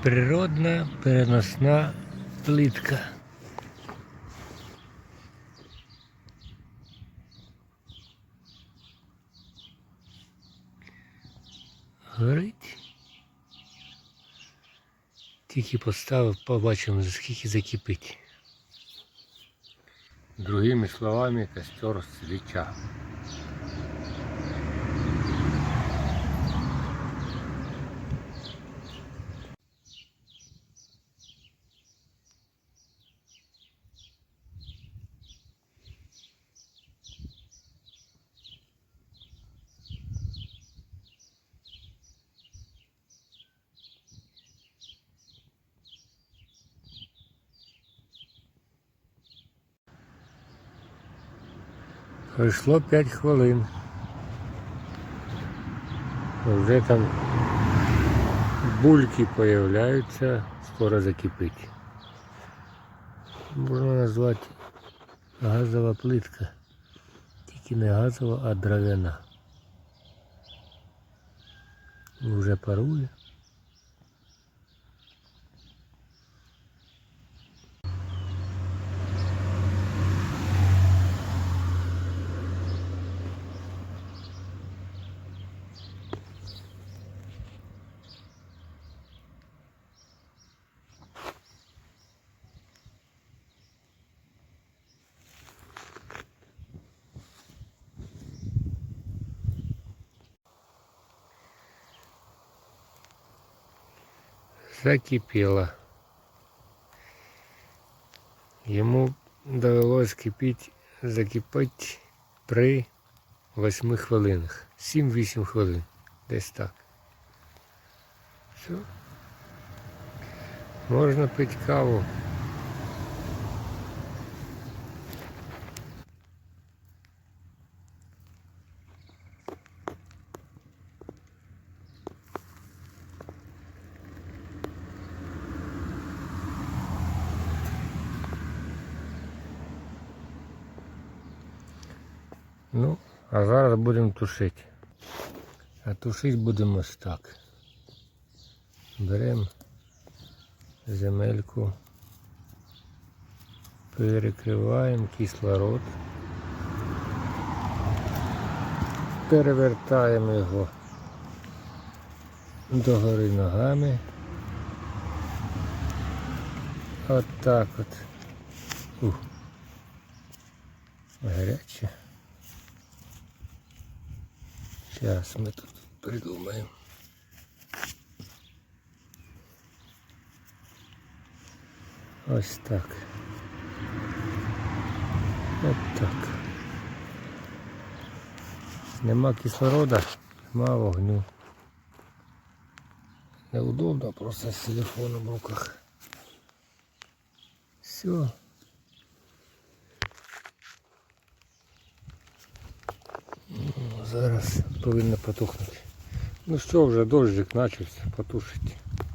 Природна переносна плитка. Горить. Тільки поставив, побачимо, за скільки закипить. Другими словами, костер свіча. Пройшло 5 хвилин. Вже там бульки появляються, скоро закипить. Можна назвати газова плитка. Тільки не газова, а дров'яна. Вже парує. Закипело. Йому довелось закипати при 8 хвилинах. 7-8 хвилин. Десь так. Все. Можна пити каву. Ну, а зараз будемо тушити. А тушити будемо ось так. Беремо земельку, перекриваємо кислород, перевертаємо його догори ногами. От так от. Гаряче. Зараз ми тут придумаємо. Ось так. От так. Нема кислорода, нема вогню. Неудобно просто з телефоном в руках. Все. Зараз повинно потухнути. Ну що, вже дощик почався, потушить.